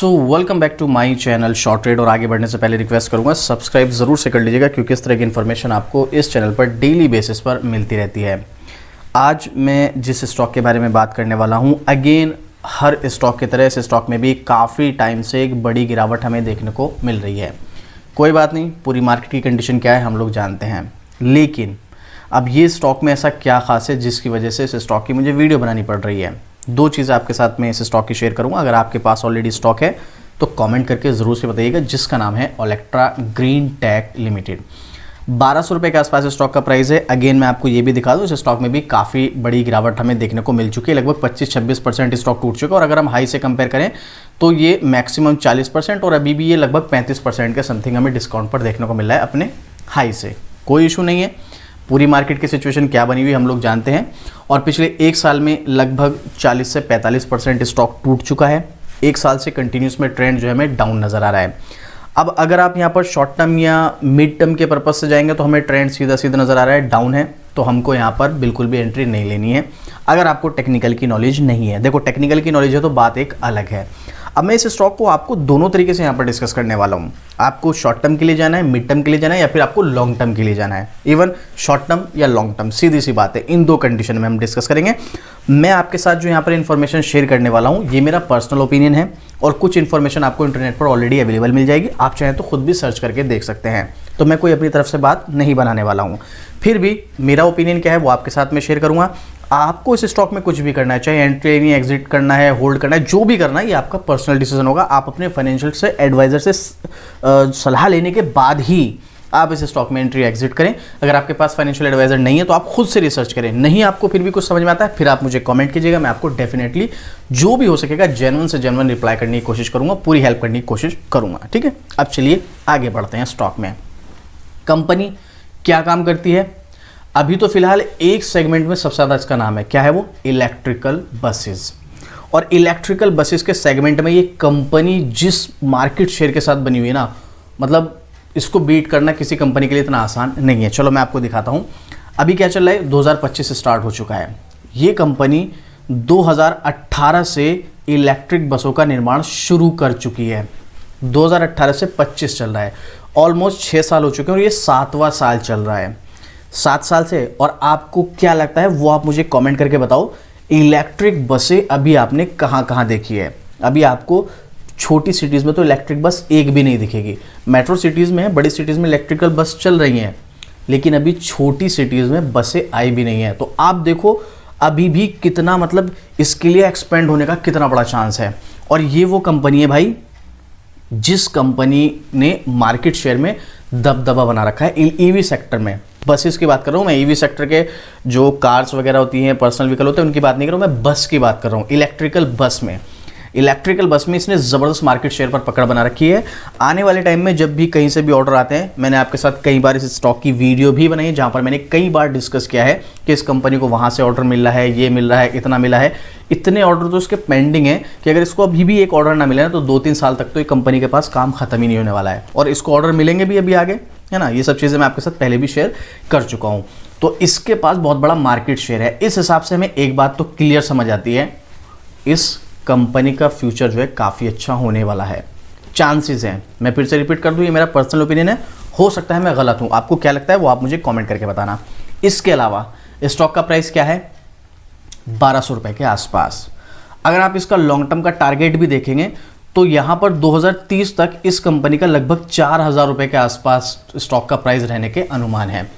So welcome back to my channel short trade. और आगे बढ़ने से पहले रिक्वेस्ट करूंगा सब्सक्राइब ज़रूर से कर लीजिएगा, क्योंकि इस तरह की इन्फॉर्मेशन आपको इस चैनल पर डेली बेसिस पर मिलती रहती है। आज मैं जिस स्टॉक के बारे में बात करने वाला हूं, अगेन हर स्टॉक की तरह इस स्टॉक में भी काफ़ी टाइम से एक बड़ी गिरावट हमें देखने को मिल रही है। कोई बात नहीं, पूरी मार्केट की कंडीशन क्या है हम लोग जानते हैं, लेकिन अब ये स्टॉक में ऐसा क्या खास है जिसकी वजह से इस स्टॉक की मुझे वीडियो बनानी पड़ रही है। दो चीज़ें आपके साथ में इस स्टॉक की शेयर करूंगा। अगर आपके पास ऑलरेडी स्टॉक है तो कमेंट करके ज़रूर से बताइएगा, जिसका नाम है ओलेक्ट्रा ग्रीन टेक लिमिटेड। 1200 रुपये के आसपास स्टॉक का प्राइस है। अगेन मैं आपको ये भी दिखा दूँ, इस स्टॉक में भी काफ़ी बड़ी गिरावट हमें देखने को मिल चुकी है। लगभग 25-26% स्टॉक टूट चुका है, और अगर हम हाई से कंपेयर करें तो ये मैक्सिमम 40% और अभी भी ये लगभग 35% के समथिंग हमें डिस्काउंट पर देखने को मिल रहा है अपने हाई से। कोई इशू नहीं है, पूरी मार्केट की सिचुएशन क्या बनी हुई हम लोग जानते हैं। और पिछले एक साल में लगभग 40 से 45% स्टॉक टूट चुका है। एक साल से कंटिन्यूस में ट्रेंड जो है हमें डाउन नज़र आ रहा है। अब अगर आप यहाँ पर शॉर्ट टर्म या मिड टर्म के पर्पज से जाएंगे तो हमें ट्रेंड सीधा सीधा नज़र आ रहा है डाउन है, तो हमको यहाँ पर बिल्कुल भी एंट्री नहीं लेनी है अगर आपको टेक्निकल की नॉलेज नहीं है। देखो, टेक्निकल की नॉलेज है तो बात एक अलग है। अब मैं इस स्टॉक को आपको दोनों तरीके से यहाँ पर डिस्कस करने वाला हूँ। आपको शॉर्ट टर्म के लिए जाना है, मिड टर्म के लिए जाना है, या फिर आपको लॉन्ग टर्म के लिए जाना है। इवन शॉर्ट टर्म या लॉन्ग टर्म, सीधी सी बात है, इन दो कंडीशन में हम डिस्कस करेंगे। मैं आपके साथ जो यहाँ पर इन्फॉर्मेशन शेयर करने वाला हूँ ये मेरा पर्सनल ओपिनियन है, और कुछ इन्फॉर्मेशन आपको इंटरनेट पर ऑलरेडी अवेलेबल मिल जाएगी। आप चाहें तो खुद भी सर्च करके देख सकते हैं, तो मैं कोई अपनी तरफ से बात नहीं बनाने वाला हूँ। फिर भी मेरा ओपिनियन क्या है वो आपके साथ में शेयर करूँगा। आपको इस स्टॉक में कुछ भी करना है, चाहे एंट्री नहीं, एग्जिट करना है, होल्ड करना है, जो भी करना है ये आपका पर्सनल डिसीजन होगा। आप अपने फाइनेंशियल से एडवाइजर से सलाह लेने के बाद ही आप इस स्टॉक में एंट्री एग्जिट करें। अगर आपके पास फाइनेंशियल एडवाइजर नहीं है तो आप खुद से रिसर्च करें। नहीं आपको फिर भी कुछ समझ में आता है, फिर आप मुझे कमेंट कीजिएगा। मैं आपको डेफिनेटली जो भी हो सकेगा जेन्युइन से जेन्युइन रिप्लाई करने की कोशिश करूंगा, पूरी हेल्प करने की कोशिश करूंगा। ठीक है, अब चलिए आगे बढ़ते हैं। स्टॉक में कंपनी क्या काम करती है? अभी तो फिलहाल एक सेगमेंट में सबसे ज़्यादा इसका नाम है, क्या है वो? Electrical buses. और इलेक्ट्रिकल बसेस के सेगमेंट में ये कंपनी जिस मार्केट शेयर के साथ बनी हुई है ना, मतलब इसको बीट करना किसी कंपनी के लिए इतना आसान नहीं है। चलो मैं आपको दिखाता हूँ। अभी क्या चल रहा है, 2025 से स्टार्ट हो चुका है। ये कंपनी 2018 से इलेक्ट्रिक बसों का निर्माण शुरू कर चुकी है। 2018 से 25 चल रहा है, ऑलमोस्ट 6 साल हो चुके हैं, और ये 7वां साल चल रहा है। 7 साल से। और आपको क्या लगता है वो आप मुझे कमेंट करके बताओ। इलेक्ट्रिक बसें अभी आपने कहाँ कहाँ देखी है? अभी आपको छोटी सिटीज़ में तो इलेक्ट्रिक बस एक भी नहीं दिखेगी। मेट्रो सिटीज़ में है, बड़ी सिटीज़ में इलेक्ट्रिकल बस चल रही हैं, लेकिन अभी छोटी सिटीज़ में बसें आई भी नहीं है। तो आप देखो अभी भी कितना, मतलब इसके लिए एक्सपेंड होने का कितना बड़ा चांस है। और ये वो कंपनी है भाई जिस कंपनी ने मार्केट शेयर में दबदबा बना रखा है ईवी सेक्टर में। बसेस की बात कर रहा हूँ मैं, ईवी सेक्टर के जो कार्स वगैरह होती हैं, पर्सनल व्हीकल होते हैं, उनकी बात नहीं कर रहा हूँ मैं, बस की बात कर रहा हूँ। इलेक्ट्रिकल बस में इसने ज़बरदस्त मार्केट शेयर पर पकड़ बना रखी है। आने वाले टाइम में जब भी कहीं से भी ऑर्डर आते हैं, मैंने आपके साथ कई बार इस स्टॉक की वीडियो भी बनाई है, जहाँ पर मैंने कई बार डिस्कस किया है कि इस कंपनी को वहाँ से ऑर्डर मिल रहा है, ये मिल रहा है, इतना मिला है। इतने ऑर्डर तो इसके पेंडिंग है कि अगर इसको अभी भी एक ऑर्डर ना मिले ना तो 2-3 साल तक तो ये कंपनी के पास काम खत्म ही नहीं होने वाला है। और इसको ऑर्डर मिलेंगे भी अभी आगे, है ना। ये सब चीज़ें मैं आपके साथ पहले भी शेयर कर चुका हूँ। तो इसके पास बहुत बड़ा मार्केट शेयर है। इस हिसाब से हमें एक बात तो क्लियर समझ आती है, इस कंपनी का फ्यूचर जो है काफ़ी अच्छा होने वाला है। चांसेस हैं, मैं फिर से रिपीट कर दूं, ये मेरा पर्सनल ओपिनियन है, हो सकता है मैं गलत हूं। आपको क्या लगता है वो आप मुझे कमेंट करके बताना। इसके अलावा स्टॉक का प्राइस क्या है? 1200 रुपये के आसपास। अगर आप इसका लॉन्ग टर्म का टारगेट भी देखेंगे तो यहाँ पर 2030 तक इस कंपनी का लगभग 4000 रुपये के आसपास स्टॉक का प्राइस रहने के अनुमान है।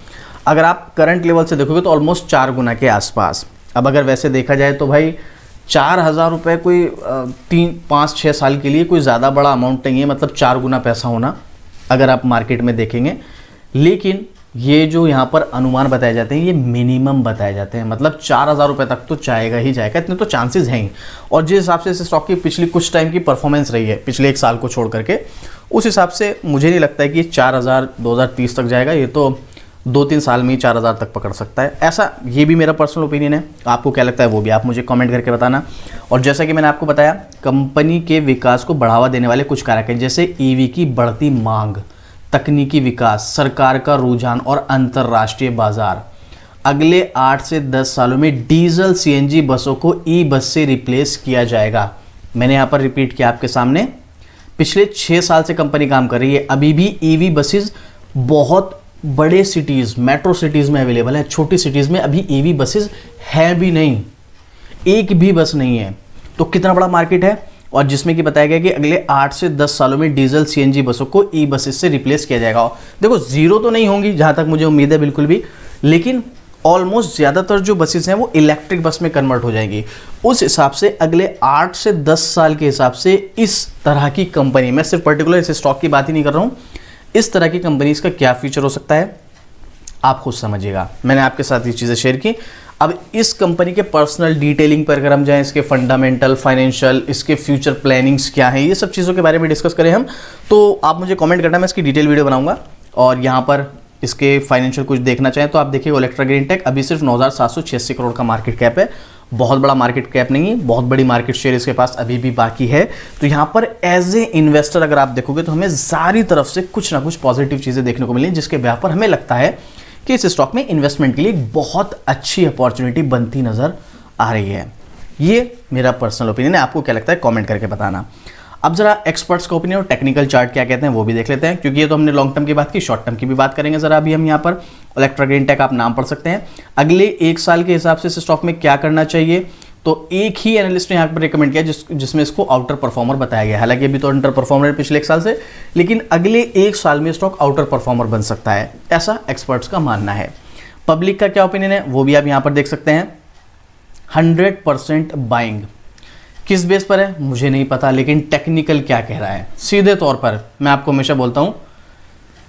अगर आप करंट लेवल से देखोगे तो ऑलमोस्ट 4 गुना के आसपास। अब अगर वैसे देखा जाए तो भाई 4000 रुपये कोई 3-5-6 साल के लिए कोई ज़्यादा बड़ा अमाउंट नहीं है, मतलब 4 गुना पैसा होना अगर आप मार्केट में देखेंगे। लेकिन ये जो यहाँ पर अनुमान बताए जाते हैं ये मिनिमम बताए जाते हैं, मतलब 4000 रुपये तक तो जाएगा ही जाएगा, इतने तो चांसेस हैं ही। और जिस हिसाब से इस स्टॉक की पिछली कुछ टाइम की परफॉर्मेंस रही है, पिछले एक साल को छोड़ करके, उस हिसाब से मुझे नहीं लगता है कि 4000 2030 तक जाएगा। ये तो 2-3 साल में ही 4000 तक पकड़ सकता है, ऐसा ये भी मेरा पर्सनल ओपिनियन है। आपको क्या लगता है वो भी आप मुझे कमेंट करके बताना। और जैसा कि मैंने आपको बताया, कंपनी के विकास को बढ़ावा देने वाले कुछ कारक हैं, जैसे ईवी की बढ़ती मांग, तकनीकी विकास, सरकार का रुझान और अंतर्राष्ट्रीय बाजार। अगले 8 से 10 सालों में डीजल सीएनजी बसों को ई बस से रिप्लेस किया जाएगा। मैंने यहाँ पर रिपीट किया आपके सामने पिछले 6 साल से कंपनी काम कर रही है। अभी भी ईवी बसेस बहुत बड़े सिटीज़, मेट्रो सिटीज़ में अवेलेबल है, छोटी सिटीज़ में अभी ईवी बसेस है भी नहीं, एक भी बस नहीं है। तो कितना बड़ा मार्केट है, और जिसमें कि बताया गया कि अगले 8 से 10 सालों में डीजल सीएनजी बसों को ई बसेस से रिप्लेस किया जाएगा। देखो जीरो तो नहीं होंगी जहाँ तक मुझे उम्मीद है बिल्कुल भी, लेकिन ऑलमोस्ट ज़्यादातर जो बसेस हैं वो इलेक्ट्रिक बस में कन्वर्ट हो जाएंगी। उस हिसाब से अगले 8 से 10 साल के हिसाब से इस तरह की कंपनी, मैं सिर्फ पर्टिकुलर इस स्टॉक की बात ही नहीं कर रहा हूँ, इस तरह की कंपनीज का क्या फ्यूचर हो सकता है आप खुद समझिएगा। मैंने आपके साथ ये चीज़ें शेयर की। अब इस कंपनी के पर्सनल डिटेलिंग पर अगर हम जाएं, इसके फंडामेंटल, फाइनेंशियल, इसके फ्यूचर प्लानिंग्स क्या हैं, ये सब चीज़ों के बारे में डिस्कस करें हम, तो आप मुझे कमेंट करना, मैं इसकी डिटेल वीडियो बनाऊंगा। और यहाँ पर इसके फाइनेंशियल कुछ देखना चाहें तो आप देखिए ओलेक्ट्रा ग्रीन टेक अभी सिर्फ 9,786 करोड़ का मार्केट कैप है, बहुत बड़ा मार्केट कैप नहीं है, बहुत बड़ी मार्केट शेयर इसके पास अभी भी बाकी है। तो यहाँ पर एज ए इन्वेस्टर अगर आप देखोगे तो हमें सारी तरफ से कुछ ना कुछ पॉजिटिव चीज़ें देखने को मिली, जिसके ब्याह पर हमें लगता है कि इस स्टॉक में इन्वेस्टमेंट के लिए बहुत अच्छी अपॉर्चुनिटी बनती नजर आ रही है। ये मेरा पर्सनल ओपिनियन है, आपको क्या लगता है कमेंट करके बताना। अब जरा एक्सपर्ट्स का ओपिनियन और टेक्निकल चार्ट क्या कहते हैं वो भी देख लेते हैं, क्योंकि ये तो हमने लॉन्ग टर्म की बात की, शॉर्ट टर्म की भी बात करेंगे जरा अभी हम यहाँ पर। ओलेक्ट्रा ग्रीन टेक आप नाम पढ़ सकते हैं। अगले 1 साल के हिसाब से इस स्टॉक में क्या करना चाहिए, तो एक ही एनालिस्ट ने यहाँ पर रिकमेंड किया जिसमें इसको आउटर परफॉर्मर बताया गया। हालांकि अभी तो अंडर परफॉर्मर है पिछले 1 साल से, लेकिन अगले 1 साल में स्टॉक आउटर परफॉर्मर बन सकता है, ऐसा एक्सपर्ट्स का मानना है। पब्लिक का क्या ओपिनियन है वो भी आप यहाँ पर देख सकते हैं। 100% बाइंग किस बेस पर है मुझे नहीं पता, लेकिन टेक्निकल क्या कह रहा है सीधे तौर पर मैं आपको हमेशा बोलता हूँ,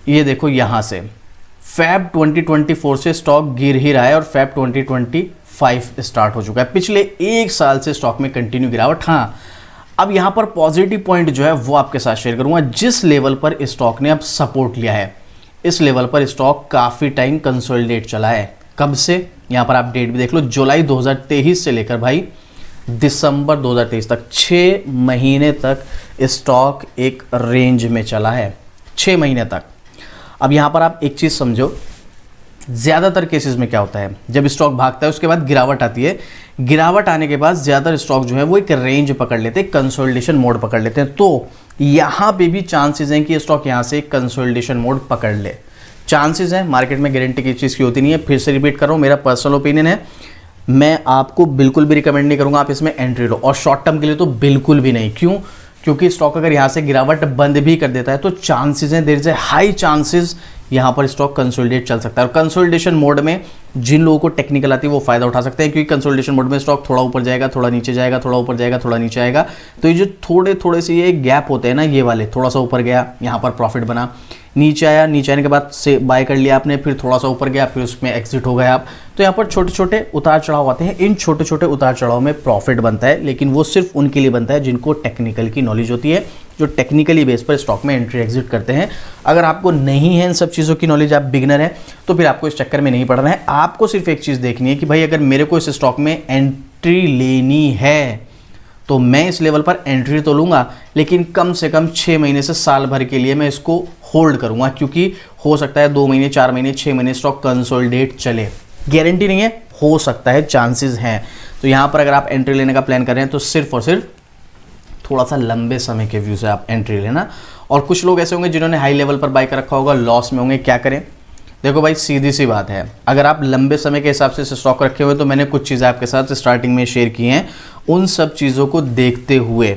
ये देखो यहाँ से फैब 2024 से स्टॉक गिर ही रहा है और फैब 2025 स्टार्ट हो चुका है। पिछले 1 साल से स्टॉक में कंटिन्यू गिरावट। हाँ, अब यहाँ पर पॉजिटिव पॉइंट जो है वो आपके साथ शेयर करूंगा। जिस लेवल पर स्टॉक ने अब सपोर्ट लिया है, इस लेवल पर स्टॉक काफ़ी टाइम कंसोलिडेट चला है। कब से, यहाँ पर आप डेट भी देख लो, जुलाई 2023 से लेकर भाई दिसंबर 2023 तक 6 महीने तक स्टॉक एक रेंज में चला है, 6 महीने तक। अब यहाँ पर आप एक चीज़ समझो, ज़्यादातर केसेस में क्या होता है, जब स्टॉक भागता है उसके बाद गिरावट आती है, गिरावट आने के बाद ज़्यादातर स्टॉक जो है वो एक रेंज पकड़ लेते हैं, कंसोलिडेशन मोड पकड़ लेते हैं। तो यहाँ पे भी चांसेस हैं कि स्टॉक यहाँ से कंसोलिडेशन मोड पकड़ ले, चांसेस हैं। मार्केट में गारंटी की चीज़ की होती नहीं है। फिर से रिपीट कर रहा हूँ, मेरा पर्सनल ओपिनियन है, मैं आपको बिल्कुल भी रिकमेंड नहीं करूँगा आप इसमें एंट्री लो, और शॉर्ट टर्म के लिए तो बिल्कुल भी नहीं। क्यों? क्योंकि स्टॉक अगर यहाँ से गिरावट बंद भी कर देता है तो चांसेस हैं, there is a high chances यहाँ पर स्टॉक कंसोलिडेट चल सकता है। और कंसोलिडेशन मोड में जिन लोगों को टेक्निकल आती है वो फायदा उठा सकते हैं, क्योंकि कंसोलिडेशन मोड में स्टॉक थोड़ा ऊपर जाएगा, थोड़ा नीचे जाएगा, थोड़ा ऊपर जाएगा, थोड़ा नीचे आएगा। तो ये जो थोड़े से ये गैप होते हैं ना, ये वाले, थोड़ा सा ऊपर गया यहाँ पर प्रॉफिट बना, नीचे आया, नीचे आने के बाद से बाय कर लिया आपने, फिर थोड़ा सा ऊपर गया, फिर उसमें एग्जिट हो गया आप। तो यहाँ पर छोटे छोटे उतार चढ़ाव आते हैं, इन छोटे छोटे उतार चढ़ाव में प्रॉफिट बनता है, लेकिन वो सिर्फ उनके लिए बनता है जिनको टेक्निकल की नॉलेज होती है, जो टेक्निकली बेस पर स्टॉक में एंट्री एग्जिट करते हैं। अगर आपको नहीं है इन सब चीज़ों की नॉलेज, आप बिगिनर हैं, तो फिर आपको इस चक्कर में नहीं पड़ना है। आपको सिर्फ एक चीज़ देखनी है कि भाई अगर मेरे को इस स्टॉक में एंट्री लेनी है तो मैं इस लेवल पर एंट्री तो लूँगा, लेकिन कम से कम 6 महीने से साल भर के लिए मैं इसको होल्ड करूँगा, क्योंकि हो सकता है 2 महीने, 4 महीने, 6 महीने स्टॉक कंसोलिडेट चले, गारंटी नहीं है, हो सकता है, चांसेस हैं। तो यहाँ पर अगर आप एंट्री लेने का प्लान कर रहे हैं तो सिर्फ और सिर्फ थोड़ा सा लंबे समय के व्यू से आप एंट्री लेना। और कुछ लोग ऐसे होंगे जिन्होंने हाई लेवल पर बाय कर रखा होगा, लॉस में होंगे, क्या करें? देखो भाई सीधी सी बात है, अगर आप लंबे समय के हिसाब से स्टॉक रखे हुए, तो मैंने कुछ चीज़ें आपके साथ स्टार्टिंग में शेयर की हैं, उन सब चीज़ों को देखते हुए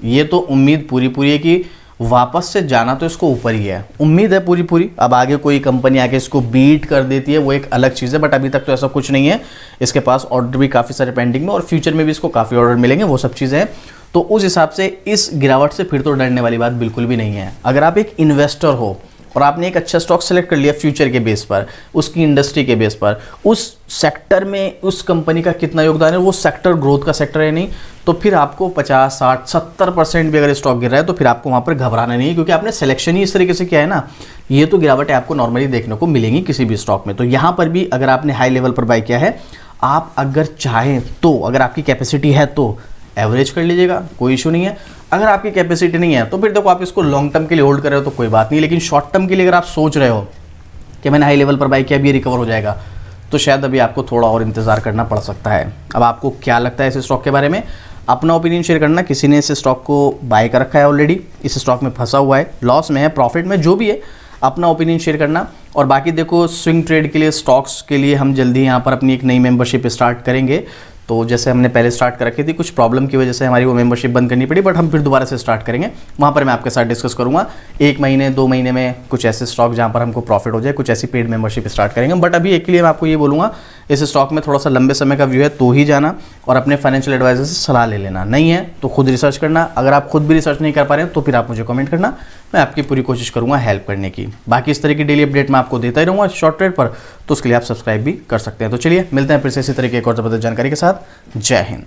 ये तो उम्मीद पूरी है कि वापस से जाना तो इसको ऊपर ही है, उम्मीद है पूरी। अब आगे कोई कंपनी आके इसको बीट कर देती है वो एक अलग चीज़ है, बट अभी तक तो ऐसा कुछ नहीं है। इसके पास ऑर्डर भी काफ़ी सारे पेंडिंग में, और फ्यूचर में भी इसको काफ़ी ऑर्डर मिलेंगे, वो सब चीज़ें हैं। तो उस हिसाब से इस गिरावट से फिर तो डरने वाली बात बिल्कुल भी नहीं है। अगर आप एक इन्वेस्टर हो और आपने एक अच्छा स्टॉक सेलेक्ट कर लिया फ्यूचर के बेस पर, उसकी इंडस्ट्री के बेस पर, उस सेक्टर में उस कंपनी का कितना योगदान है, वो सेक्टर ग्रोथ का सेक्टर है नहीं, तो फिर आपको 50, 60, 70% भी अगर स्टॉक गिर रहा है तो फिर आपको वहाँ पर घबराना नहीं है, क्योंकि आपने सिलेक्शन ही इस तरीके से किया है ना। ये तो गिरावटें आपको नॉर्मली देखने को मिलेंगी किसी भी स्टॉक में। तो यहाँ पर भी अगर आपने हाई लेवल पर बाय किया है, आप अगर चाहें तो, अगर आपकी कैपेसिटी है तो एवरेज कर लीजिएगा, कोई इशू नहीं है। अगर आपकी कैपेसिटी नहीं है तो फिर देखो आप इसको लॉन्ग टर्म के लिए होल्ड कर रहे हो तो कोई बात नहीं, लेकिन शॉर्ट टर्म के लिए अगर आप सोच रहे हो कि मैंने हाई लेवल पर बाय किया, अभी रिकवर हो जाएगा, तो शायद अभी आपको थोड़ा और इंतजार करना पड़ सकता है। अब आपको क्या लगता है इस स्टॉक के बारे में? अपना ओपिनियन शेयर करना। किसी ने इस स्टॉक को बाय कर रखा है ऑलरेडी, इस स्टॉक में फंसा हुआ है, लॉस में है, प्रॉफिट में, जो भी है, अपना ओपिनियन शेयर करना। और बाकी देखो, स्विंग ट्रेड के लिए, स्टॉक्स के लिए हम जल्दी यहाँ पर अपनी एक नई मेंबरशिप स्टार्ट करेंगे। तो जैसे हमने पहले स्टार्ट कर रखी थी, कुछ प्रॉब्लम की वजह से हमारी वो मेंबरशिप बंद करनी पड़ी, बट हम फिर दोबारा से स्टार्ट करेंगे। वहाँ पर मैं आपके साथ डिस्कस करूँगा 1 महीने 2 महीने में कुछ ऐसे स्टॉक जहाँ पर हमको प्रॉफिट हो जाए, कुछ ऐसी पेड मेंबरशिप स्टार्ट करेंगे। बट अभी एक के लिए मैं आपको ये बोलूँगा, इस स्टॉक में थोड़ा सा लंबे समय का व्यू है तो ही जाना, और अपने फाइनेंशियल एडवाइजर से सलाह ले लेना। नहीं है तो खुद रिसर्च करना। अगर आप खुद भी रिसर्च नहीं कर पा रहे हैं तो फिर आप मुझे कमेंट करना, मैं आपकी पूरी कोशिश करूँगा हेल्प करने की। बाकी इस तरह की डेली अपडेट मैं आपको देता ही रहूँगा शॉर्ट ट्रेड पर, तो उसके लिए आप सब्सक्राइब भी कर सकते हैं। तो चलिए मिलते हैं फिर से इसी तरह की एक और ज़बरदस्त जानकारी के साथ। जय हिंद।